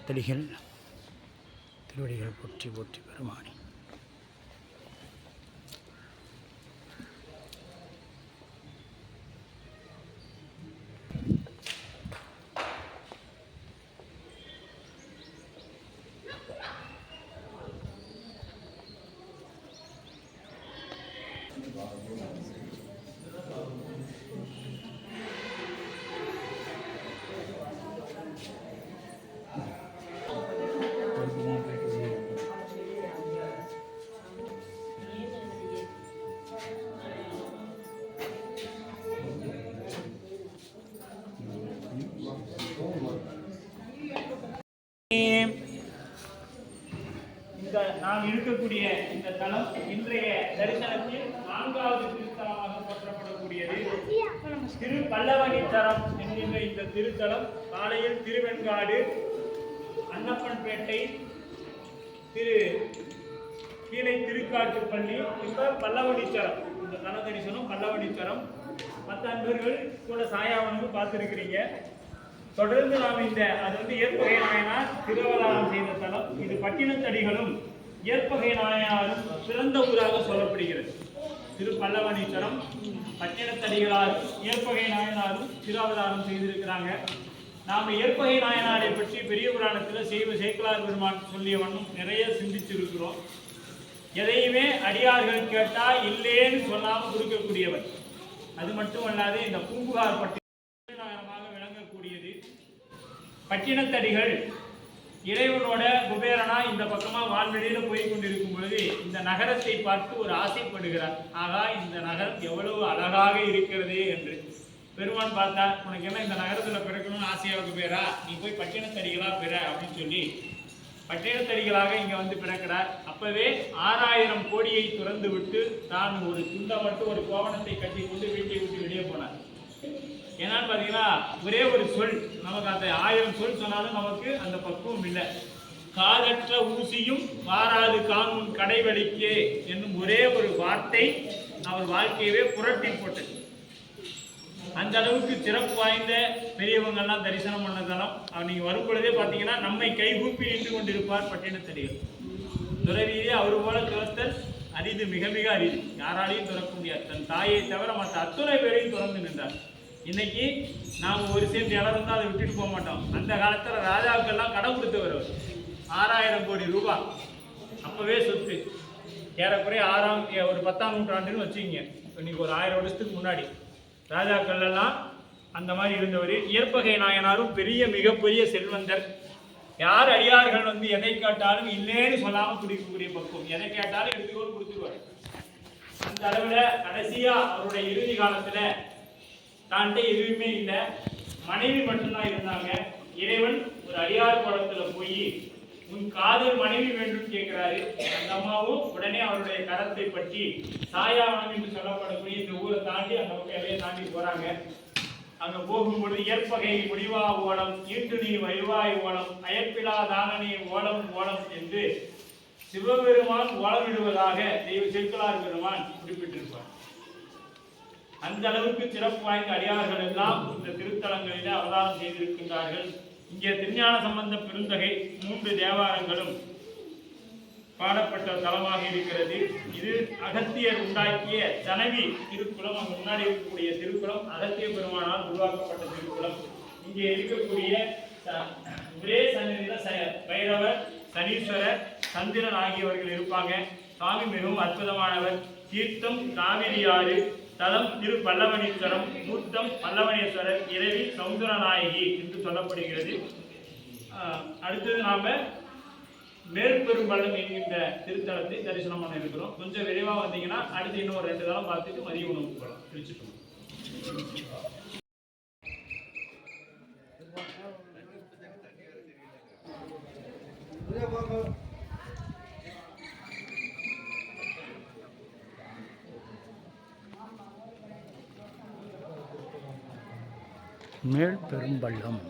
திருத்தடிகள் திருவடிகள் போற்றி போற்றி பெருமானி. நாம் இருக்கக்கூடிய இந்த தலம் இன்றைய தரிசனத்தில் 4வது திருத்தலமாக போற்றப்படக்கூடியது திரு பல்லவனித்தரம் என்கின்ற இந்த திருத்தலம் காலையில் திருவெண்காடு, அன்னப்பன்பேட்டை, கீழே திருக்காட்டுப்பள்ளி, இப்ப பல்லவனித்தரம். இந்த தல தரிசனம் பல்லவனித்தரம். மற்ற அன்பர்கள் கூட சாயாவனுக்கு பார்த்துருக்கிறீங்க. தொடர்ந்து நாம் அது ஏற்பகை நாயனார் திருவதாரம் செய்த தலம். இது பட்டினத்தடிகளும் ஏற்பகை நாயனாரும் சிறந்த ஊராக சொல்லப்படுகிறது. திரு பல்லவனீஸ்வரம் பட்டினத்தடிகளாரும் ஏற்பகை நாயனாரும் திருவதாரம் செய்திருக்கிறாங்க. நாம் ஏற்பகை நாயனாரை பற்றி பெரிய புராணத்தில் சேக்கிழார் பெருமான் சொல்லிய வண்ணம் நிறைய சிந்திச்சிருக்கிறோம். எதையுமே அடியார்கள் கேட்டா இல்லேன்னு சொல்லாமல் கொடுக்கக்கூடியவர். அது மட்டுமல்லாது இந்த பூம்புகார் பட்டினமாக விளங்கக்கூடியது. பட்டினத்தடிகள் இறைவனோட குபேரனா இந்த பக்கமா வான்வெளியில போய் கொண்டிருக்கும் பொழுது இந்த நகரத்தை பார்த்து ஒரு ஆசைப்படுகிறார். ஆகா, இந்த நகரம் எவ்வளவு அழகாக இருக்கிறது என்று. பெருமான் பார்த்தா, உனக்கு என்ன இந்த நகரத்துல பிறக்கணும்னு ஆசையாக குபேரா, நீ போய் பட்டினத்தடிகளா பிற அப்படின்னு சொல்லி பட்டினத்தடிகளாக இங்க வந்து பிறக்கிறார். அப்பவே 6000 கோடியை துறந்து விட்டு தான் ஒரு துண்டை மட்டும் ஒரு கோவணத்தை கட்டி கொண்டு வீட்டை விட்டு வெளியே போனார். ஏன்னான்னு பார்த்தீங்கன்னா ஒரே ஒரு சொல், நமக்கு அந்த 1000 சொல் சொன்னாலும் நமக்கு அந்த பக்குவம் இல்லை. காதற்ற ஊசியும் வாராது காணும் கடைவழிக்கே என்னும் ஒரே ஒரு வார்த்தை அவர் வாழ்க்கையவே புரட்டி போட்டது. அந்த அளவுக்கு சிறப்பு வாய்ந்த பெரியவங்கள்லாம் தரிசனம் பண்ணதெல்லாம் அவர் நீங்கள் வரும் பொழுதே பார்த்தீங்கன்னா நம்மை கைகூப்பி நின்று கொண்டிருப்பார் பட்டினத்தடிகள். துறவியே அவர் போல துரத்தல் அரிது, மிக மிக அரிது. யாராலையும் துறக்க முடியாது. தன் தாயை தவிர மற்ற அத்துணை பேரையும் துறந்து நின்றார். இன்னைக்கு நாம் ஒரு சேர்ந்து இடம் இருந்தால் அதை விட்டுட்டு போக மாட்டோம். அந்த காலத்தில் ராஜாவுக்கெல்லாம் கடன் கொடுத்தவர் 6000 கோடி ரூபாய் அப்பவே சொத்து. ஏறக்குறைய ஒரு 10ஆம் நூற்றாண்டுன்னு வச்சுக்கிங்க. இன்னைக்கு ஒரு 1000 வருஷத்துக்கு முன்னாடி ராஜாக்கள் எல்லாம் அந்த மாதிரி இருந்தவர். இயற்பகை நாயனாரும் பெரிய மிகப்பெரிய செல்வந்தர். யார் அடியார்கள் எதை கேட்டாலும் இல்லைன்னு சொல்லாமல் குடிக்கக்கூடிய பக்குவம். எதை கேட்டாலும் எடுத்துக்கோன்னு கொடுத்துருவார். அந்த அளவில் கடைசியா அவருடைய இறுதி காலத்துல தாண்ட எதுவுமே இல்லை, மனைவி மட்டும்தான் இருந்தாங்க. இறைவன் ஒரு அடியார் குளத்துல போய் உன் காதல் மனைவி வேண்டும் கேட்கிறாரு. அந்த அம்மாவும் உடனே அவருடைய கரத்தை பற்றி சாயாவனம் என்று சொல்லப்படக்கூடிய இந்த ஊரை தாண்டி அந்த பக்கம் தாண்டி போறாங்க. அங்க போகும்பொழுது ஏற்பகை முடிவா ஓலம், ஈட்டு நீ வழிவாய் ஓலம், அயற்பிலா தானனே ஓலம் ஓலம் என்று சிவபெருமான் ஓலமிடுவதாக தெய்வ சேக்கிழார் பெருமான் குறிப்பிட்டிருப்பார். அந்த அளவுக்கு சிறப்பு வாய்ந்த அடியார்கள் எல்லாம் இந்த திருத்தலங்களிலே அவதாரம் செய்திருக்கின்றார்கள். இங்கே திருஞான சம்பந்த பெருந்தகை 3 தேவாரங்களும் பாடப்பட்ட தலமாக இருக்கிறது. இது அகத்தியர் உண்டாக்கிய தனவி திருக்குளம். அங்கு முன்னாடி இருக்கக்கூடிய திருக்குளம் அகத்திய பெருமானால் உருவாக்கப்பட்ட திருக்குளம். இங்கே இருக்கக்கூடிய ஒரே சன்னதியில் பைரவர், சனீஸ்வரர், சந்திரன் ஆகியவர்கள் இருப்பாங்க. சுவாமி மிகவும் அற்புதமானவர். தீர்த்தம் காவிரியாறு, தலம் திரு பல்லவனீஸ்வரம், மூர்த்தம் பல்லவனேஸ்வரர், இறைவி சௌந்தரநாயகி என்று சொல்லப்படுகிறது. அடுத்தது நாம மேற்பெரும்பள்ளம் என்கின்ற திருத்தலத்தை தரிசனம் பண்ண இருக்கிறோம். கொஞ்சம் விரைவாக வந்தீங்கன்னா அடுத்து இன்னும் ஒரு 2 தலம் பார்த்துட்டு மதிய உணவுக்கு போகலாம். திருச்சிட்டு மேற்பெரும்பள்ளம்.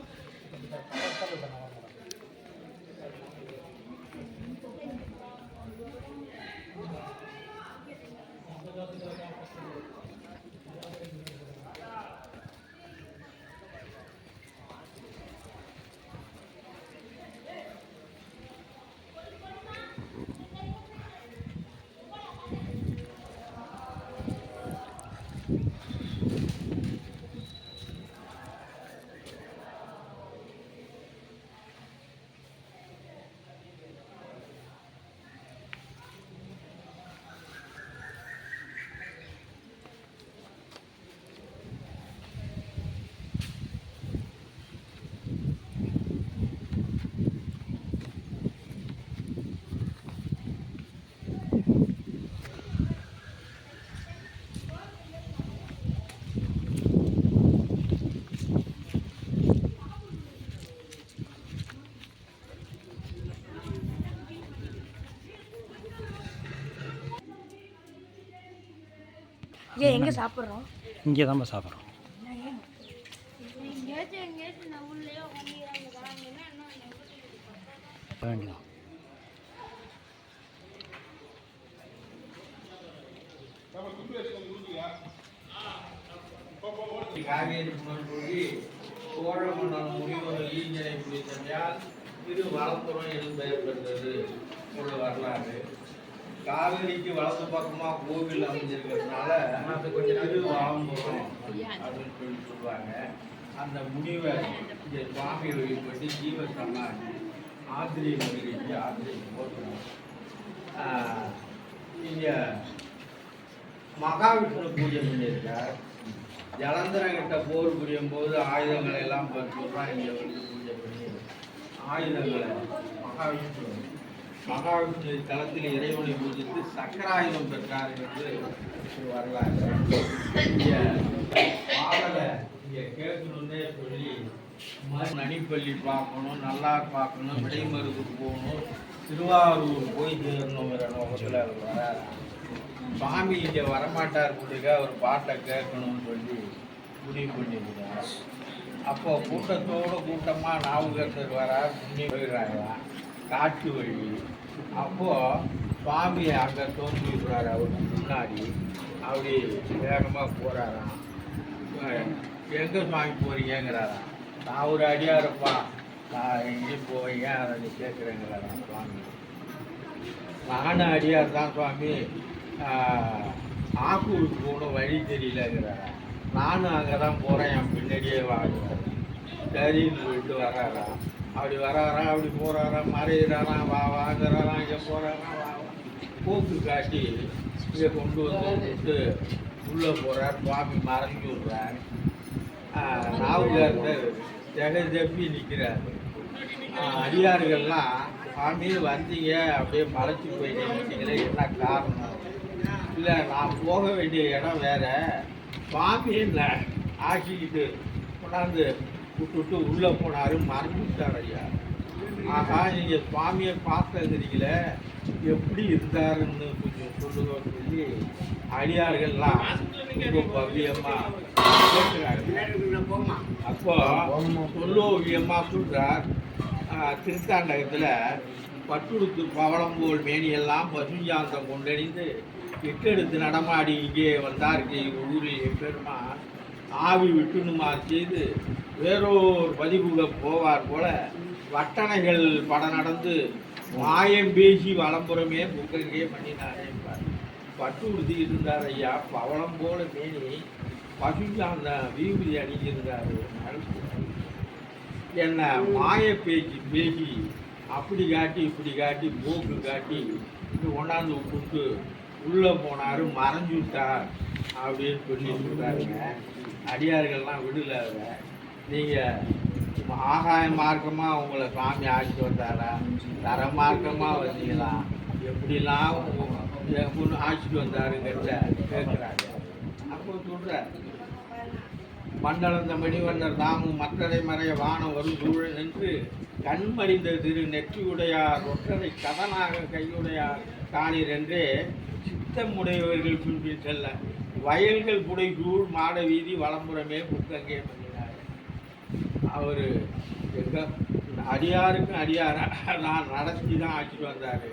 ஏன் எங்கே சாப்பிட்றோம்? இங்கே தான் சாப்பிட்றோம். வேண்டியதான். காவேரி புனர்கொடி சோழமன்னன் முனிவர் ஈஞ்சனை புலித்தமையால் திரு வளப்புறம் எனும் பெயர் பெற்றது உள்ள வரலாறு. காவேரிக்கு வலது பக்கமா கோவில் அமைஞ்சிருக்கிறதுனால திரு வளம்புரம் அப்படின்னு சொல்லி சொல்லுவாங்க. அந்த முனிவர் இங்கே சுவாமி வழிபட்டு ஜீவ சமாதி ஆத்திரை மகிழ்ச்சி ஆத்திரை போட்டோம். இங்கே மகாவிஷ்ணு பூஜை பண்ணியிருக்கார். ஜலந்தரங்கிட்ட போர் புரியும் போது ஆயுதங்களை எல்லாம் சொல்கிறான். இங்கே வந்து பூஜை பண்ணி ஆயுதங்களை மகாவிஷ்ணு தலத்தில் இறைவனை பூஜித்து சக்கராயுதம் பெற்றார் என்று வரலாறு. இங்கே பாடலை இங்கே கேட்கணுன்னே சொல்லி நனிப்பள்ளி பார்க்கணும், நல்லார் பார்க்கணும், விடைமருது போகணும், திருவாரூர் போய் சேரணுங்கிற நோக்கத்தில் அவர் வராரு. சுவாமி இங்கே வரமாட்டார் கொடுக்க ஒரு பாட்டை கேட்கணும்னு சொல்லி முடிவு பண்ணியிருக்கார். அப்போ கூட்டத்தோடு கூட்டமாக நாவுகத்தர் வரார், முன்னே போயிடுறாங்களாம் காட்டு வழி. அப்போது சுவாமி அங்கே தோன்றிடுறாரு. அவருக்கு முன்னாடி அப்படி வேகமாக போகிறாராம். எங்கே சுவாமி போகிறீங்கிறாராம். நான் ஒரு அடியாரப்பா, நான் எங்கேயும் போவீங்க அதை நீ கேட்குறேங்கிறாராம் சுவாமி. நானும் அடியார் தான் சுவாமி, ஆக்கூருக்கு போகணும் வழி தெரியலங்கிறாரா. நானும் அங்கே தான் போகிறேன், என் பின்னாடியே வாங்குறேன். சரின்னு சொல்லிட்டு வராராம். அப்படி வராராம், அப்படி போகிறாராம், மறையிறாராம், வாங்குறாராம், இங்கே போகிறாராம், போக்கு காட்டி இங்கே கொண்டு வந்து விட்டு உள்ளே போகிறார். சுவாமி மறைஞ்சு விடுறார். நாவுகாரர் ஜெக ஜப்பி நிற்கிறார். அடியார்கள்லாம் சுவாமி வந்தீங்க அப்படியே மறைச்சி போயிட்டீங்களே, என்ன காரணம்? இல்லை, நான் போக வேண்டிய இடம் வேற, சுவாமியை ஆக்கிக்கிட்டு கொண்டாந்து விட்டுட்டு உள்ளே போனார், மறந்துட்டார் ஐயா. ஆகா, நீங்கள் சுவாமியை பார்த்தீங்களே, எப்படி இருந்தாருன்னு கொஞ்சம் சொல்லுவோம்னு சொல்லி அடியார்கள்லாம் ரொம்ப பவ்யமாக கேட்குறாங்க. அப்போ சொல்லோவியமாக சொல்கிறார். திருத்தாண்டகத்தில் பட்டுடுத்து பவளம் போல் மேனியெல்லாம் பசுஞ்சாந்தம் கொண்டறிந்து எட்டெடுத்து நடமாடி இங்கே வந்தார்க்கு ஊரில் எப்பெருமா ஆவி விட்டுணுமாறு செய்து வேறோர் பதிவுக போவார் போல வட்டணைகள் பட நடந்து மாயம் பேசி வளம்புறமே புக்கங்கே பண்ணினாரே. பட்டு உடுத்திக்கிட்டு இருந்தார் ஐயா. பவளம் போல மேனி பசுஞ்சாந்த வீபதி அணிஞ்சிருந்தார். என்ன மாய பேச்சு பேசி அப்படி காட்டி இப்படி காட்டி போக்கு காட்டி இப்படி கொண்டாந்து விட்டு உள்ளே போனார், மறைஞ்சு விட்டார் அப்படின்னு சொல்லி சொல்கிறாருங்க. அடியார்கள்லாம் விடல. நீங்கள் ஆகாய மார்க்கமாக உங்களை சுவாமி ஆட்சி வந்தாரா, தர மார்க்கமாக வந்தீங்களா, எப்படிலாம் ஆட்சிட்டு வந்தாருங்கிறத கேட்குறாங்க. அப்போ சொல்கிறார், மண்டலந்த மணிவண்ணர் தாமும் மற்றரை மறைய வானம் வரும் சூழல் என்று கண்மறிந்த திரு நெற்றியுடையார் ஒற்றரை கதனாக கையுடையார் காணீர் என்றே சித்தமுடையவர்கள் பின்பில் செல்ல வயல்கள் புடைசூழ் மாட வீதி வளம்புறமே புக்கங்கே பண்ணினார். அவர் எங்கள் அடியாருக்கும் அடியார நான் நடத்தி தான் ஆட்சிட்டு வந்தார்.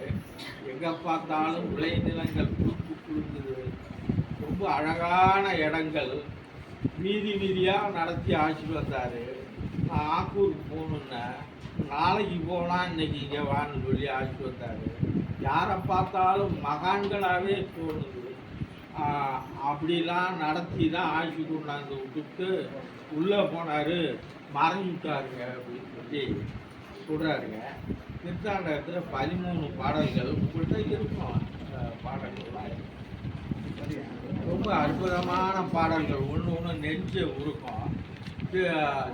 எங்கே பார்த்தாலும் விளைநிலங்கள் குறுக்கு குழுங்குது, ரொம்ப அழகான இடங்கள், வீதி வீதியாக நடத்தி ஆட்சிட்டு வந்தார். நான் ஆக்கூருக்கு போகணுன்னா நாளைக்கு போனால் இன்னைக்கு இங்கே வான்னு சொல்லி ஆட்சிட்டு வந்தார். யாரை பார்த்தாலும் மகான்களாகவே தோணுது. அப்படிலாம் நடத்தி தான் ஆட்சி கொண்டாந்து விட்டுட்டு உள்ளே போனார், மறைஞ்சு விட்டாருங்க அப்படின்னு சொல்லி சொல்கிறாருங்க. திருத்தாண்டகத்தில் 13 பாடல்கள் உங்கள்கிட்ட இருக்கும். பாடல்கள் ரொம்ப அற்புதமான பாடல்கள், ஒன்று ஒன்று நெஞ்ச உருக்கும்.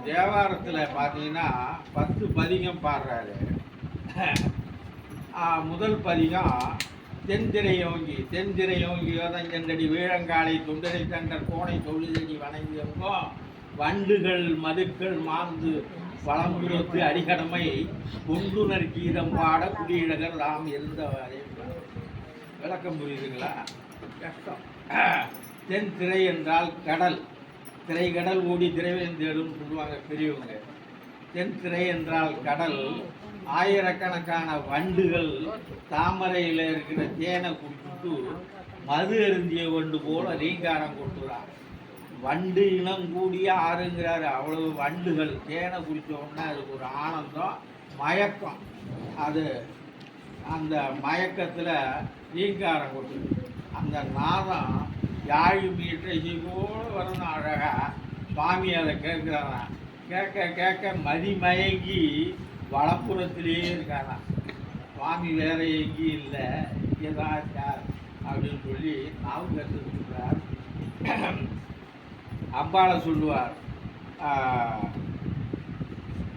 தேவாரத்தில் பார்த்தீங்கன்னா 10 பதிகம் பாடுறாரு. முதல் பதிகம் தென்திரையோங்கி யோதஞ்சென்றடி வீழங்காலை தொண்டரை தண்டர் கோணை தொழுதடி வணங்கியப்போ வண்டுகள் மதுக்கள் மாந்து வளம்புறத்து அடிக்கடமை கொண்டுணர் கீதம் பாட குடியிழகர் தாம் இருந்தவாறே. விளக்கம் புரியுதுங்களா? கஷ்டம். தென் திரை என்றால் கடல், திரைக்கடல் ஓடி திரைவேன் தேடும் சொல்லுவாங்க பெரியவங்க. தென் திரை என்றால் கடல். ஆயிரக்கணக்கான வண்டுகள் தாமரையில் இருக்கிற தேனை குடிச்சுட்டு மது அருந்திய வண்டு போல ரீங்காரம் கொட்டுறாங்க. வண்டு இனம் கூடிய ஆறுங்கிறாரு. அவ்வளவு வண்டுகள் தேனை குடித்தோம்னா அதுக்கு ஒரு ஆனந்தம், மயக்கம். அது அந்த மயக்கத்தில் ரீங்காரம் கொட்டுது. அந்த நாதம் யாழ் மீட்டை போல வரணும் அழகாக. சுவாமி அதை கேட்குறாராம். கேட்க கேட்க மதிமயங்கி வளப்புறத்திலேயே இருக்காராம். சுவாமி வேற எங்கேயும் இல்லை, இங்கேதான் சார் அப்படின்னு சொல்லி நாவும் கற்று சொல்கிறார். அம்பாளை சொல்லுவார்,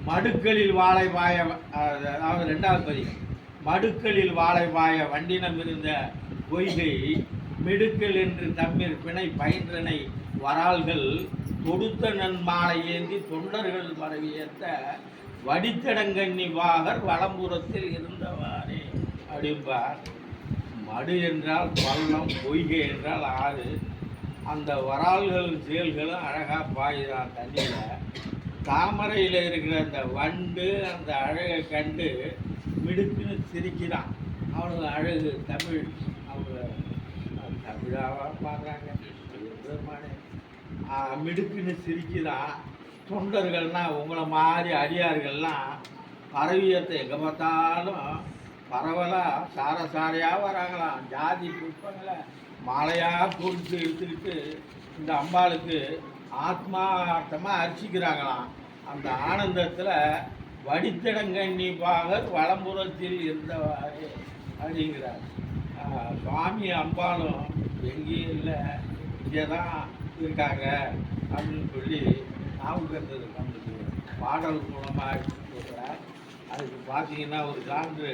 மடுக்களில் வாழை வாய, அதாவது 2வது பதிகம். மடுக்களில் வாழை வாய வண்டினம் இருந்த பொய்கை மிடுக்கள் என்று தம்மிற் பிணை பயின்றனை வரால்கள் தொடுத்த நன்மாலை ஏந்தி தொண்டர்கள் மரவியத்த வடித்தடங்கண்ணி வாகர் வலம்புறத்தில் இருந்தவாறே அப்படிம்பார். மடு என்றால் பள்ளம், பொய்கை என்றால் ஆறு. அந்த வரால்களும் செயல்களும் அழகாக பாயுதான் தண்ணியில். தாமரையில் இருக்கிற அந்த வண்டு அந்த அழகை கண்டு மிடுக்குன்னு சிரிக்கிறான். அவனுக்கு அழகு தமிழ், அவங்க தமிழாக பாடுறாங்க. மிடுக்குன்னு சிரிக்கிறான். தொண்டர்கள்னால் உங்களை மாதிரி அடியார்கள்லாம் பரவியத்தை எங்கே பார்த்தாலும் பரவலாக சாரையாக வராங்களாம். ஜாதி புஷ்பங்களை மாலையாக கொடுத்து எடுத்துக்கிட்டு இந்த அம்பாளுக்கு ஆத்மார்த்தமாக அர்ச்சிக்கிறாங்களாம். அந்த ஆனந்தத்தில் வடித்தடங்கண்ணி பாகர் வலம்புறத்தில் இருந்தவாறு அப்படிங்கிறார். சுவாமி அம்பாளும் எங்கேயும் இல்லை, இங்கே தான் இருக்காங்க அப்படின்னு சொல்லி நாவுக்கரசர் நம்மளுக்கு பாடல் மூலமாக சொல்கிறார். அதுக்கு பார்த்தீங்கன்னா ஒரு சான்று,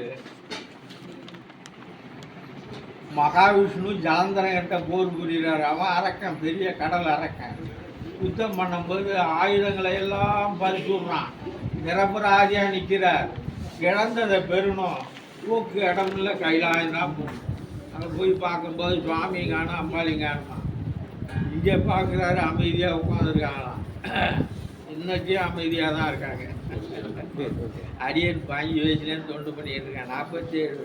மகாவிஷ்ணு ஜலந்தரங்கிட்ட போர் புரிகிறார். அவன் அரக்கன், பெரிய கடல் அரக்கன். யுத்தம் பண்ணும்போது ஆயுதங்களை எல்லாம் பறிச்சுடுறான். நிரபராதியாக நிற்கிறார். இழந்ததை பெறணும், போக்கு இடமில்ல, கைலாயம்தான் போகணும். அங்கே போய் பார்க்கும்போது சுவாமி காணும், அம்பாளையும் காணுமா. இங்கே பார்க்குறாரு, அமைதியாக உட்காந்துருக்காங்களாம். இன்னைக்கும் அமைதியாக தான் இருக்காங்க. அடியன் 5 வயசுலேருந்து தொண்டு பண்ணிட்டு இருக்கேன். 47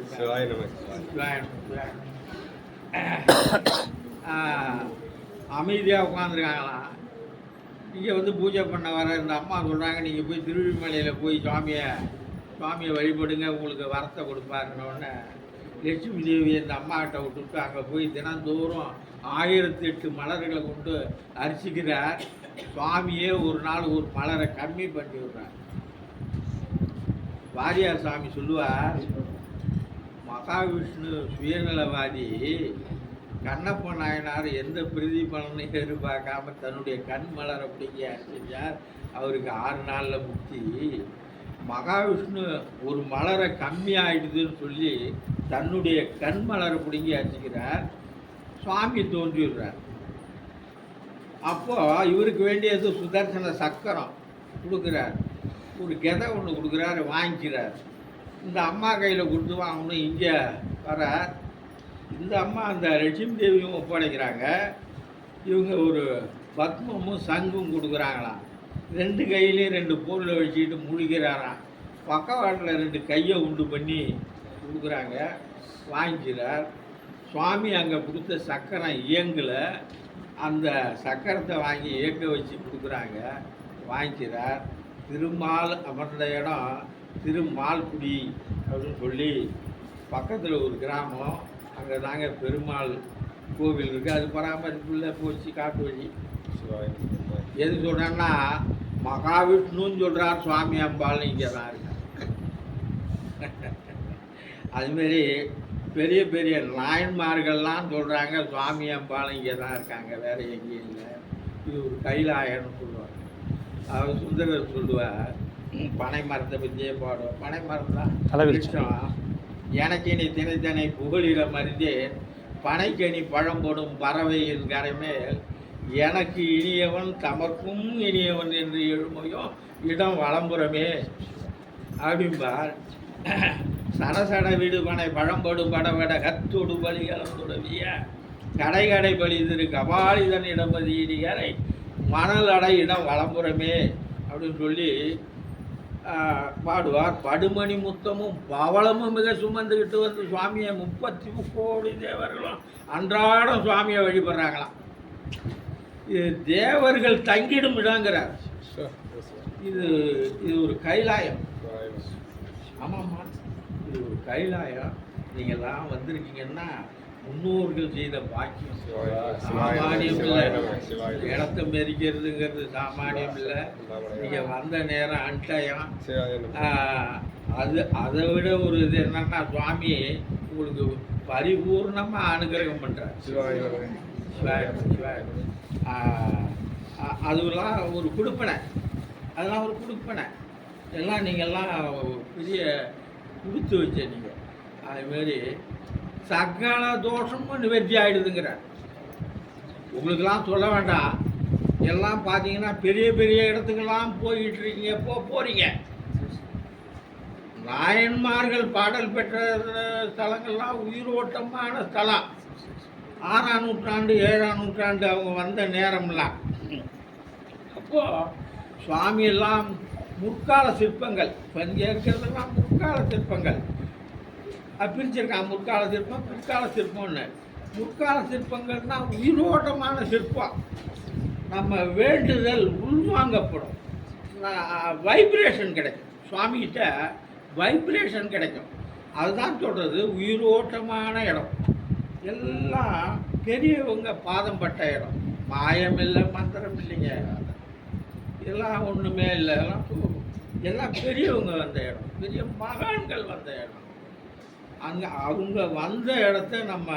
அமைதியாக உட்காந்துருக்காங்களாம். இங்கே வந்து பூஜை பண்ண வர இந்த அம்மா சொல்கிறாங்க, நீங்கள் போய் திருவிழிமலையில் போய் சுவாமியை வழிபடுங்க, உங்களுக்கு வரத்தை கொடுப்பாருன்னொடனே லட்சுமி தேவி இந்த அம்மாக்கிட்ட விட்டுட்டு அங்கே போய் தினந்தோறும் 1008 மலர்களை கொண்டு அரிசிக்கிறார். சுவாமியே ஒரு நாள் ஒரு மலரை கம்மி பண்ணி விடுறார். வாரியார் சாமி சொல்லுவார், மகாவிஷ்ணு சுயநலவாதி. கண்ணப்ப நாயனார் எந்த பிரதிபலனையும் எதிர்பார்க்காம தன்னுடைய கண் மலர் அப்படிங்க செஞ்சார். அவருக்கு 6 நாளில் முக்தி. மகாவிஷ்ணு ஒரு மலரை கம்மி ஆயிடுதுன்னு சொல்லி தன்னுடைய கண் மலரை பிடிங்கி அடிச்சுக்கிறார். சுவாமி தோன்றிடுறார். அப்போ இவருக்கு வேண்டியது சுதர்சன சக்கரம் கொடுக்குறார். ஒரு கெதை ஒன்று கொடுக்குறாரு, வாங்கிக்கிறார். இந்த அம்மா கையில் கொடுத்து வாங்கணும். இங்கே வர இந்த அம்மா அந்த லட்சுமி தேவியும் ஒப்படைக்கிறாங்க. இவங்க ஒரு பத்மமும் சங்கும் கொடுக்குறாங்களாம். 2 கையிலையும் 2 பொருளை வச்சுக்கிட்டு முழிக்கிறாராம். பக்கவாட்டில் 2 கையை உண்டு பண்ணி கொடுக்குறாங்க. வாங்கிக்கிறார். சுவாமி அங்கே கொடுத்த சக்கரம் இயங்கலை. அந்த சக்கரத்தை வாங்கி இயக்க வச்சு கொடுக்குறாங்க. வாங்கிக்கிறார். திருமால் அமர்ந்த இடம் திருமால்குடி அப்படின்னு சொல்லி பக்கத்தில் ஒரு கிராமம். அங்கே தாங்க பெருமாள் கோவில் இருக்குது. அது பராமரிப்புள்ள போச்சு, காட்டு வழி. எது சொல்கிறேன்னா மகாவிஷ்ணுன்னு சொல்கிறார், சுவாமி அம்பாள் இங்கே தான் இருக்காங்க. அதுமாரி பெரிய பெரிய நாயன்மார்கள்லாம் சொல்கிறாங்க சுவாமி அம்பாள் இங்கே தான் இருக்காங்க, வேறு எங்கேயும் இல்லை. இது ஒரு கைலாயம்னு சொல்லுவாங்க. அவர் சுந்தரர் சொல்லுவார், பனை மரத்தை பற்றியே பாடுவோம். பனை மரம் தான் எனக்கினி தினைத்தனை புகழிடம் அறிந்தேன் பனைக்கனி பழம் போடும் பறவையின் கரைமேல் எனக்கு இனியவன் தமர்க்கும் இனியவன் என்று எழுமையும் இடம் வளம்புறமே அப்படிம்பார். சடசட விடுபனை பழம்படும் படவட கத்தொடு பலி கலந்துடவிய கடை கடை பலி திரு கபாலிதன் இடமதி இடிகரை மணல் அடை இடம் வளம்புறமே அப்படின்னு சொல்லி பாடுவார். படுமணி முத்தமும் பவளமும் மிக சுமந்துக்கிட்டு வந்து சுவாமியை 30 கோடி தேவர்களும் அன்றாடம் சுவாமியை வழிபடுறாங்களாம். இது தேவர்கள் தங்கிடும் இடங்கிறார். இது இது ஒரு கைலாயம். ஆமாம்மா, இது ஒரு கைலாயம். நீங்கள்லாம் வந்திருக்கீங்கன்னா முன்னோர்கள் செய்த பாக்கியம். சாமானியம் இல்லை. இடத்தை மெரிக்கிறதுங்கிறது சாமானியம் இல்லை. நீங்கள் வந்த நேரம் அன்டயம். அதை விட ஒரு இது என்னன்னா, சுவாமி உங்களுக்கு பரிபூர்ணமாக அனுகிரகம் பண்ணுறார். அதுலாம் ஒரு கொடுப்பனை. அதெல்லாம் ஒரு கொடுப்பனை. எல்லாம் நீங்கள்லாம் பெரிய கொடுத்து வச்ச நீங்கள். அதுமாரி சகல தோஷமும் நிவர்த்தி ஆகிடுதுங்கிறார். உங்களுக்கெல்லாம் சொல்ல வேண்டாம். எல்லாம் பார்த்தீங்கன்னா பெரிய பெரிய இடத்துக்கெல்லாம் போயிட்டு இருக்கீங்க, போகிறீங்க. நாயன்மார்கள் பாடல் பெற்ற ஸ்தலங்கள்லாம் உயிரோட்டமான ஸ்தலம். 6ஆம் நூற்றாண்டு 7ஆம் நூற்றாண்டு அவங்க வந்த நேரம்லாம். அப்போது சுவாமியெல்லாம் முற்கால சிற்பங்கள். இங்கே இருக்கிறதெல்லாம் முற்கால சிற்பங்கள். பிரிச்சிருக்காங்க. முற்கால சிற்பம், பிற்கால சிற்பம்னு. முற்கால சிற்பங்கள்னா உயிரோட்டமான சிற்பம். நம்ம வேண்டுதல் உள்வாங்கப்படும். வைப்ரேஷன் கிடைக்கும். சுவாமிகிட்ட வைப்ரேஷன் கிடைக்கும். அதுதான் சொல்கிறது உயிரோட்டமான இடம். எல்லாம் பெரியவங்க பாதம் பட்ட இடம். மாயம் இல்லை, மந்திரம் இல்லைங்க. எல்லாம் ஒன்றுமே இல்லை. எல்லாம் பெரியவங்க வந்த இடம், பெரிய மகான்கள் வந்த இடம். அங்கே அவங்க வந்த இடத்த நம்ம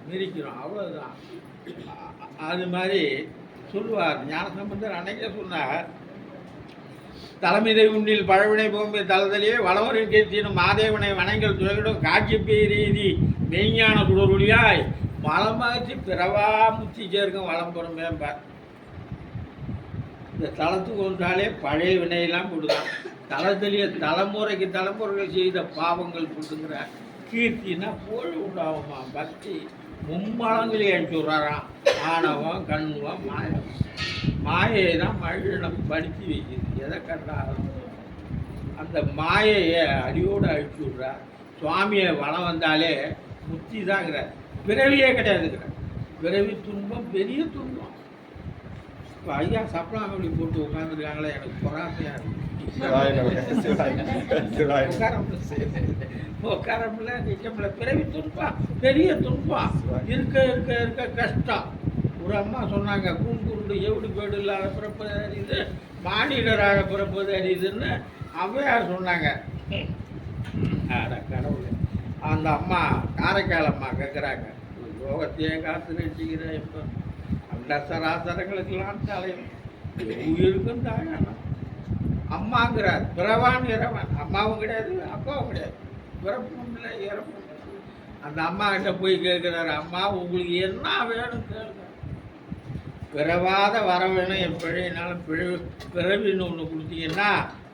மிதிக்கிறோம், அவ்வளோதான். அது மாதிரி சொல்லுவார் ஞானசம்பந்தர். அன்னைக்கே சொன்னார், தலைமிதை உண்ணில் பழவினை போம்பே தளதலையே வளவரின் கீர்த்தினும் மாதேவனை வனங்கள் துறையிடும் காட்சி பேரீதி மெய்ஞான சுடருளியாய் மலமாற்றி பிறவா முத்தி சேர்க்கும் வளம்புறம் மேம்பார். இந்த தளத்துக்கு ஒன்றாலே பழைய வினையெல்லாம் கொடுதான். தளத்திலேயே தலைமுறைக்கு தலைமுறைகள் செய்த பாவங்கள் கொடுங்கிற கீர்த்தினா போழ் உண்டாகுமா. பக்தி மும்மலங்களே சொல்கிறாராம். ஆணவம், கண்ணுவம், மாயம். மாயை தான் மழினம் படுத்தி வைக்குது. எதை கண்டாலும் அந்த மாயையை அடியோடு அழிச்சு விட்றார். சுவாமியை வளம் வந்தாலே முத்தி தாங்கிறார். பிறவியே கிடையாதுங்கிறார். பிறவி துன்பம் பெரிய துன்பம். இப்போ ஐயா சப்ளாங்கடி போட்டு உட்காந்துருக்காங்களே, எனக்கு பொறாமையாக இருக்குது. உட்காரமில்ல, நிற்கமில்ல. பிறவி துன்பம் பெரிய துன்பம். இருக்க இருக்க இருக்க கஷ்டம். ஒரு அம்மா சொன்னாங்க, கூண்டுருண்டு எவிடு பேடு இல்லாத பிறப்பது அறியுது, மானிடராக பிறப்பது அறியுதுன்னு அவ்வையார் சொன்னாங்க. கடவுள். அந்த அம்மா காரைக்கால் அம்மா கேட்குறாங்க, யோகத்தையே காத்து ரசிக்கிற இப்போ அந்த சராசரங்களுக்கெல்லாம் தலைவன், உயிருக்கும் தாயான அம்மாங்கிறார். பிறவான் இறவன். அம்மாவும் கிடையாது, அப்பாவும் கிடையாது. பிறப்பும் இல்லை, இறப்பும். அந்த அம்மா கிட்ட போய் கேட்குறாரு, அம்மா உங்களுக்கு என்ன வேணும் கேளுங்க. பிறவாத வர வேணும். என் பிழையினாலும் பிறவின்னு ஒன்று கொடுத்தீங்கன்னா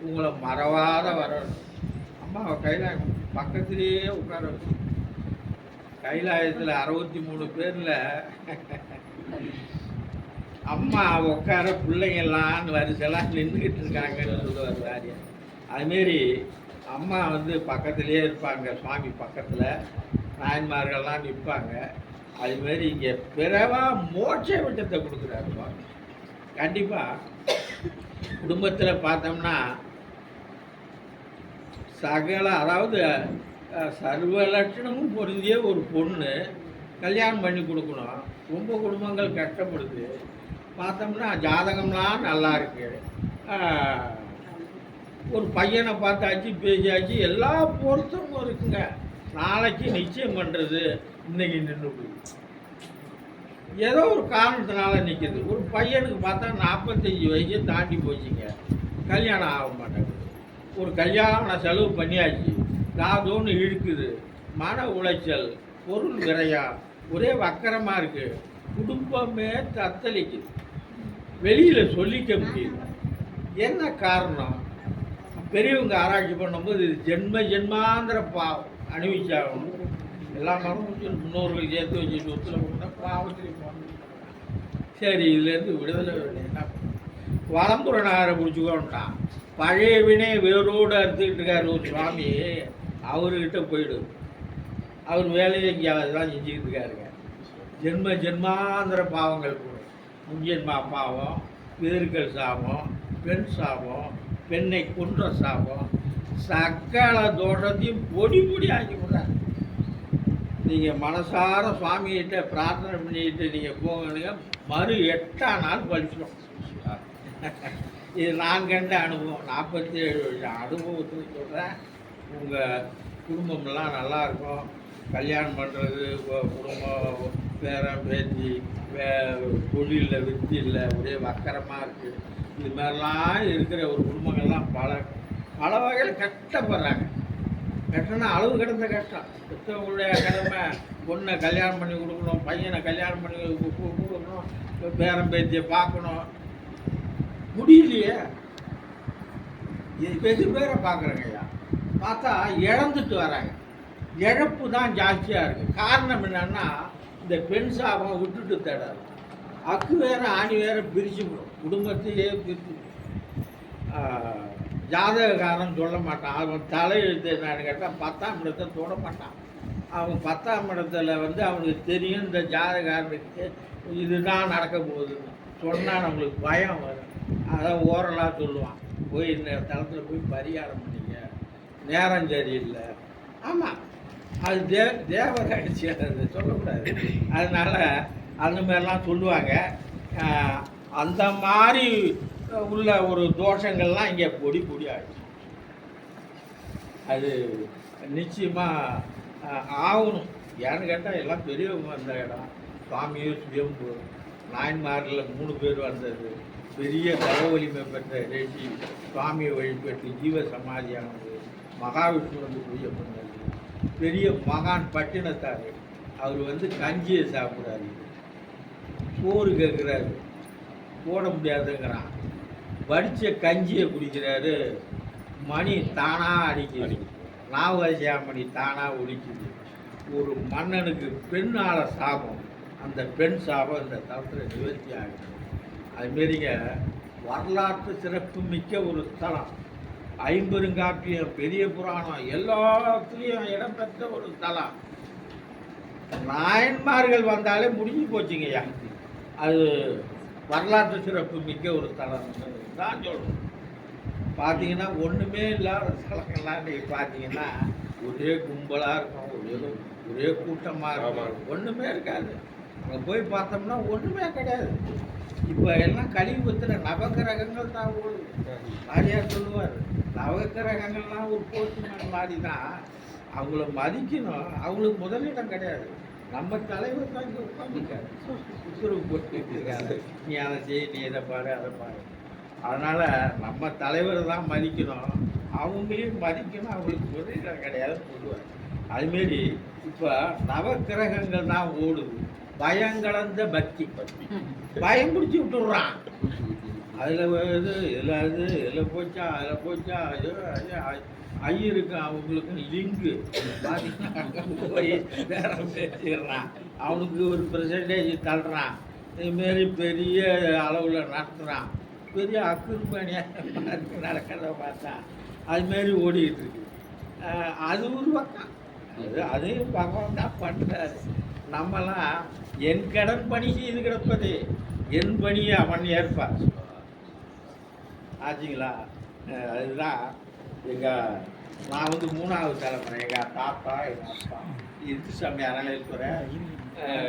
உங்களை மறவாத வரணும். அம்மாவை கைலாயம் பக்கத்துலேயே உட்கார வச்சு, கைலாயத்தில் 63 பேரில் அம்மா உட்கார பிள்ளைங்கள்லாம் வரிசெல்லாம் நின்றுக்கிட்டு இருக்காங்கன்னு சொல்லுவார் வாரியார். அதுமாரி அம்மா பக்கத்துலேயே இருப்பாங்க. சுவாமி பக்கத்தில் நாயன்மார்கள்லாம் நிற்பாங்க. அதுமாரி இங்கே பிறவா மோட்ச விட்டத்தை கொடுக்குறாரு சுவாமி. கண்டிப்பாக குடும்பத்தில் பார்த்தோம்னா சகல, அதாவது சர்வ லட்சணமும் பொருந்திய ஒரு பொண்ணு கல்யாணம் பண்ணி கொடுக்கணும். ரொம்ப குடும்பங்கள் கஷ்டப்படுது. பார்த்தோம்னா ஜாதகம்லாம் நல்லா இருக்கு. ஒரு பையனை பார்த்தாச்சு, பேசியாச்சு, எல்லா பொருத்தமும் இருக்குங்க. நாளைக்கு நிச்சயம் பண்ணுறது இன்னைக்கு நின்று போகுது. ஏதோ ஒரு காரணத்தினால நிற்கிது. ஒரு பையனுக்கு பார்த்தா 45 வயசு தாண்டி போச்சுங்க, கல்யாணம் ஆக மாட்டேங்குது. ஒரு கல்யாணம் செலவு பண்ணியாச்சு, காதோன்னு இழுக்குது, மன உளைச்சல், பொருள் விரயம், ஒரே வக்கரமாக இருக்குது. குடும்பமே தத்தளிக்குது, வெளியில் சொல்லிக்க முடியல. என்ன காரணம்? பெரியவங்க ஆராய்ச்சி பண்ணும்போது இது ஜென்ம ஜென்மாந்திர பாவம் அனுபவிச்சாகணும். எல்லா மரமும் முன்னோர்கள் சேர்த்து வச்சு சொத்துல கொண்ட பாவத்தில் போகணும். சரி, இதுலேருந்து விடுதலை என்ன வளம்புறனாரை பிடிச்சிக்கோன்ட்டான். பழைய வினை வேரோடு அறுத்துக்கிட்டு இருக்காரு ஒரு சுவாமி. அவர்கிட்ட போயிடும். அவர் வேலையை இங்கே தான் செஞ்சுக்கிட்டு இருக்காருங்க. ஜென்ம ஜென்மாந்திர பாவங்கள் கூட முன்ஜென்மா பாவம், பிதர்கள் சாபம், பெண் சாபம், பெண்ணை கொன்ற சாபம், சக்கல தோஷத்தையும் பொடி பொடி ஆக்கி விடுறாங்க. நீங்கள் மனசார சுவாமிகிட்ட பிரார்த்தனை பண்ணிக்கிட்டு நீங்கள் போங்க, மறு 8ஆம் நாள் பழிச்சிடும். இது நான் கண்ட அனுபவம். 47 வருஷம் அனுபவத்தில் சொல்கிறேன். உங்கள் குடும்பம்லாம் நல்லாயிருக்கும். கல்யாணம் பண்ணுறது, குடும்பம் பேரன் பேத்தி, தொழிலில் விருத்தி இல்லை, ஒரே வக்கரமாக இருக்குது. இது மாதிரிலாம் இருக்கிற ஒரு குடும்பங்கள்லாம் பல வகையில் கஷ்டப்படுறாங்க. கஷ்டம்னா அளவு கிடந்த கஷ்டம். பெற்றவங்களுடைய கடமை பொண்ணை கல்யாணம் பண்ணி கொடுக்கணும், பையனை கல்யாணம் பண்ணி கொடுக்கணும், பேரன் பேத்தியை பார்க்கணும், முடியலையே. வெகு பேரை பார்க்குறேங்க ஐயா. பார்த்தா இழந்துட்டு வராங்க. இழப்பு தான் ஜாஸ்தியாக இருக்குது. காரணம் என்னன்னா, இந்த பெண் சாபம் விட்டுட்டு தேடாது. அக்கு வேறு ஆணி வேறு பிரிச்சுக்கணும், குடும்பத்தையே பிரிச்சு. ஜாதகக்காரன் சொல்ல மாட்டான். அவன் தலையெழுத்து என்னன்னு கேட்டால் 10ஆம் இடத்தை தொட மாட்டான். அவன் 10ஆம் இடத்துல அவனுக்கு தெரியும் இந்த ஜாதகக்காரனுக்கு இதுதான் நடக்க போகுதுன்னு சொன்னால் நம்மளுக்கு பயம் வரும். அதான் ஓரலாக சொல்லுவான், போய் இந்த தளத்தில் போய் பரிகாரம் பண்ணிங்க, நேரம் சரியில்லை. ஆமாம், அது தேவராட்சி, அது சொல்லக்கூடாது. அதனால் அந்த மாதிரிலாம் சொல்லுவாங்க. அந்த மாதிரி உள்ள ஒரு தோஷங்கள்லாம் இங்கே பொடி பொடி ஆகிடுச்சு. அது நிச்சயமாக ஆகணும். ஏன்னு கேட்டால் எல்லாம் பெரியவங்க வந்த இடம். சுவாமியும் சுயம்பு நாயன்மாரில் 3 பேர் வந்தது. பெரிய தகவலிமை பெற்ற ரிஷி சுவாமியை வழிபட்டு ஜீவ சமாதியானது. மகாவிஷ்ணு பூஜை பண்ணது. பெரிய மகான் பட்டினத்தார். அவர் கஞ்சியை சாப்பிட்றாரு, சோறு கேட்குறாரு, போட முடியாதுங்கிறான். வடித்த கஞ்சியை குடிக்கிறாரு, மணி தானாக அடிக்குது, நாவசியாமணி தானாக ஒடிக்குது. ஒரு மன்னனுக்கு பெண்ணால் சாபம், அந்த பெண் சாபம் இந்த தளத்தில் நிவர்த்தி ஆகுது. அதுமாரிங்க வரலாற்று சிறப்பு மிக்க ஒரு ஸ்தலம். ஐம்பெருங்காப்பியம், பெரிய புராணம் எல்லாத்துலேயும் இடம்பெற்ற ஒரு ஸ்தலம். நாயன்மார்கள் வந்தாலே முடிஞ்சு போச்சுங்கய்யா. அது வரலாற்று சிறப்பு மிக்க ஒரு ஸ்தலம் தான் சொல்லணும். பார்த்தீங்கன்னா ஒன்றுமே இல்லாத ஸ்தலங்கள்லாம் இன்றைக்கி பார்த்தீங்கன்னா ஒரே கும்பலாக இருக்கும், ஒரே கூட்டமாக இருக்கும், ஒன்றுமே இருக்காது. அங்கே போய் பார்த்தோம்னா ஒன்றுமே கிடையாது. இப்போ எல்லாம் கலியுகத்தில் நவகிரகங்கள் தான் ஓடுது. வாரியார் சொல்லுவார், நவகிரகங்கள்லாம் ஒரு போஸ்ட்மேன் மாதிரி தான். அவங்கள மதிக்கணும், அவங்களுக்கு முதலிடம் கிடையாது. நம்ம தலைவர் தான் இங்கே உட்காந்துருக்காரு, உத்தரவு போட்டுக்கிட்டு இருக்காரு, நீ அதை செய், நீ இதை பாரு, அதை பாரு. அதனால் நம்ம தலைவரை தான் மதிக்கணும், அவங்களையும் மதிக்கணும், அவங்களுக்கு முதலிடம் கிடையாதுன்னு சொல்லுவார். அதுமாரி இப்போ நவகிரகங்கள் தான் ஓடுது. பயங்கலந்த பக்தி, பயம் பிடிச்சி விட்டுடுறான். இதில் போச்சா ஐயருக்கு அவங்களுக்கு லிங்கு போய் வேற பேசிடுறான். அவனுக்கு ஒரு பெர்சன்டேஜ் தள்ளுறான். இதுமாரி பெரிய அளவில் நடத்துகிறான். பெரிய அக்குறும்பணியாக நடக்கிறத பார்த்தா அதுமாரி ஓடிக்கிட்டு இருக்கு. அது ஒரு பக்கம், அதையும் பகவான் தான் பண்ணுறாரு. நம்மலாம் என் கடன் பணி செய்து கிடப்பது, என் பணியை அவன் ஏற்பார். ஆச்சுங்களா? அதுதான் நான் 3வது தலைமுறை. எங்கள் தாத்தா, எங்கள் அப்பா இந்துசாமி அறநிலையத்துறை,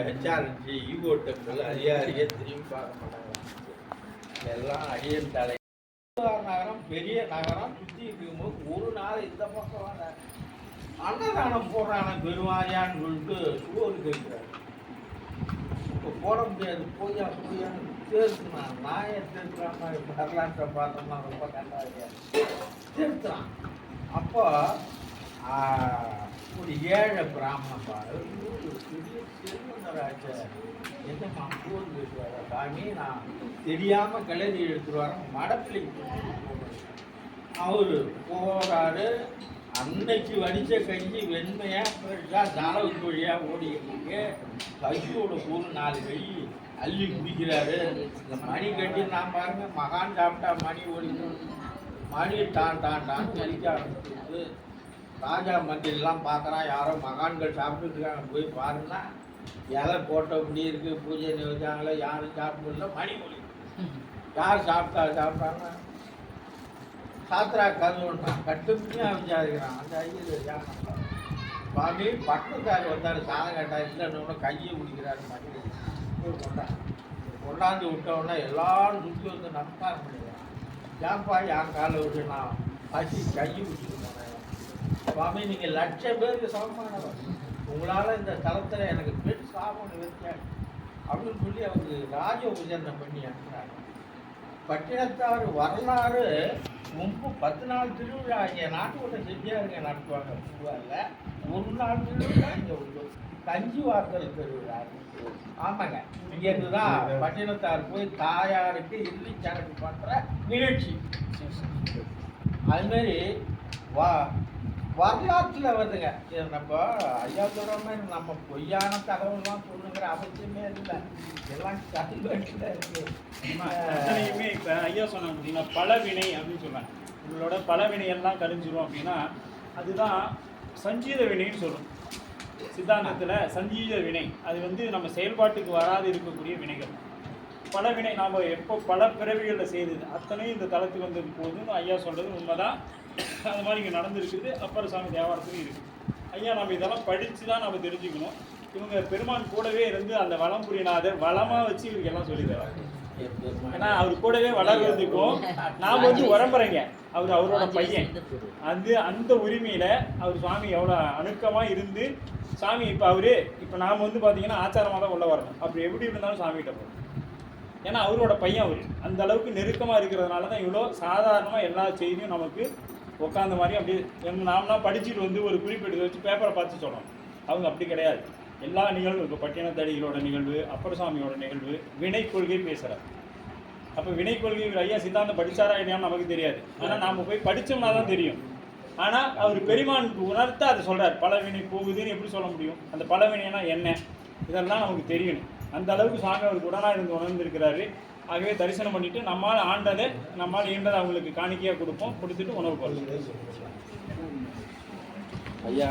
ஹெச்ஆர்என்சி, ஈகோ டெம்பிள் அதிகாரியே திரும்பி பார்க்க மாட்டாங்க. எல்லாம் அடியன் தலை. நகரம் பெரிய நகரம் சுற்றி இருக்கும்போது ஒரு நாள் இந்த பக்கம் அன்னதானம் போடுறான பெருவாரியான்னு சொல்லிட்டு சோறு கேட்குறாரு. இப்போ போட முடியாது, போயான்னு சேர்த்துனான். நாயை சேர்த்துறான். வரலாற்றை பார்த்தோம்னா ரொம்ப கண்டாரியா சேர்த்துறான். அப்போ ஒரு ஏழை பிராமணப்பா பெரிய செல்வந்தராச்ச என்னம்மா போர் பேசுவாரா சாமி நான் தெரியாமல் கிளறி எடுத்துட்டு வரேன் மடப்பிள்ளைக்கு அவரு போறாரு. அன்னைக்கு வடித்த கஞ்சி வெண்மையாக ஃப்ரெஷ்ஷாக தளவு வழியாக ஓடிக்கிட்டு கையோட கூறு 4 கை அள்ளி குடிக்கிறாரு. இந்த மணி கட்டி நான் பாருங்க மகான் சாப்பிட்டா மணி ஓடிக்கணும். மணி டான் டான் டான் கழிக்க ஆரம்பிச்சிருக்கு. ராஜா மந்திரிலாம் பார்க்குறான், யாரோ மகான்கள் சாப்பிட்டுட்டு இருக்காங்க, போய் பாருன்னா இலை போட்டபடி இருக்குது, பூஜை வச்சாங்களே, யாரும் சாப்பிடல, மணி மொழி யார் சாப்பிட்டாங்க சாத்திரா கருதுன்றான், கட்டுமையாக விசாரிக்கிறான். அந்த ஐயா சுவாமி பட்டத்தார் வந்தார், சாதம் கேட்டா இல்லைன்னு கையை குடிக்கிறாரு. மணி கொண்டாந்து விட்டோன்னா எல்லாரும் சுற்றி வந்து நமஸ்காரம் பண்ணிடுறான். ஏன்ப்பா என் காலை விட்டு நான் பசி கையை விட்டுருக்கேன். சுவாமி நீங்கள் 1,00,000 பேருக்கு சமமானவர், உங்களால் இந்த தளத்தில் எனக்கு பெண் சாபம் நிவர்த்தியார் அப்படின்னு சொல்லி அவருக்கு ராஜ உபஜனை பண்ணி அனுப்புறாங்க. பட்டினத்தார் வரலாறு 10 நாள் திருவிழா இங்கே நாட்டுக்கோட்டை செட்டியாருங்க நடத்துவாங்க. பூவாரில் ஒரு நாள் திருவிழா இங்கே உண்டு, கஞ்சி வார்த்தல் திருவிழா. ஆமாங்க, இங்கேருந்து தான் பட்டினத்தார் போய் தாயாருக்கு இறுதி சடங்கு பண்ணுற நிகழ்ச்சி. அதுமாரி வரலாற்றில் வருதுங்க. நம்ம ஐயா சொல்கிற மாதிரி நம்ம பொய்யான தகவல்லாம் சொல்லுங்கிற அவசியமே இல்லை, எல்லாம் கல்வெட்டில் இருக்கு. அத்தனையுமே இப்போ ஐயா சொன்னாங்க அப்படின்னா பலவினை அப்படின்னு சொல்கிறாங்க. உங்களோட பலவினை எல்லாம் கழிஞ்சிரும் அப்படின்னா அதுதான் சஞ்சீத வினைன்னு சொல்லும். சித்தாந்தத்தில் சஞ்சீத வினை அது வந்து நம்ம செயல்பாட்டுக்கு வராது இருக்கக்கூடிய வினைகள். பலவினை நாம் எப்போ பல பிறவிகளில் செய்தது அத்தனையும் இந்த தளத்துக்கு வந்தது போதுன்னு ஐயா சொல்கிறது உண்மைதான். அது மாதிரி இங்கே நடந்துருக்குது. அப்பர் சாமி தேவாரத்துலையும் இருக்குது. ஐயா நம்ம இதெல்லாம் படித்து தான் நம்ம தெரிஞ்சுக்கணும். இவங்க பெருமான் கூடவே இருந்து அந்த வளம்புரிநாதர் வளமாக வச்சு இவருக்கு எல்லாம் சொல்லி தராங்க. ஏன்னா அவர் கூடவே வளர்றதுக்கும் நாம் வந்து உரம்புறீங்க, அவரோட பையன் அந்த உரிமையில் அவர் சுவாமி எவ்வளோ அணுக்கமாக இருந்து சாமி இப்போ நாம் வந்து பார்த்தீங்கன்னா ஆச்சாரமாக தான் உள்ள வரணும். அப்படி எப்படி இருந்தாலும் சாமிகிட்ட போகணும். ஏன்னா அவரோட பையன் அவர் அந்த அளவுக்கு நெருக்கமாக இருக்கிறதுனால தான் இவ்வளோ சாதாரணமாக எல்லா செய்தியும் நமக்கு உட்காந்த மாதிரி அப்படியே நாம்லாம் படிச்சுட்டு வந்து ஒரு குறிப்பெடுத்து வச்சு பேப்பரை பார்த்து சொல்லணும். அவங்க அப்படி கிடையாது. எல்லா நிகழ்வும் இப்போ பட்டினத்தடிகளோட நிகழ்வு, அப்பர் சாமியோட நிகழ்வு, வினை கொள்கை பேசுகிறார். அப்போ வினை கொள்கை ஐயா சித்தாந்தம் படித்தாரா இல்லையான்னு நமக்கு தெரியாது. ஆனால் நாம் போய் படித்தோம்னா தான் தெரியும். ஆனால் அவர் பெருமானுக்கு உணர்த்த அதை சொல்கிறார். பலவினை போகுதுன்னு எப்படி சொல்ல முடியும்? அந்த பலவினைனா என்ன, இதெல்லாம் நமக்கு தெரியணும். அந்த அளவுக்கு சாமி அவருக்கு உடனாக இருந்து உணர்ந்திருக்கிறாரு. ஆகவே தரிசனம் பண்ணிவிட்டு நம்மால் ஆண்டதை நம்மால் ஈண்டதை அவங்களுக்கு காணிக்கையாக கொடுப்போம். கொடுத்துட்டு உணவு போடுறோம். ஐயா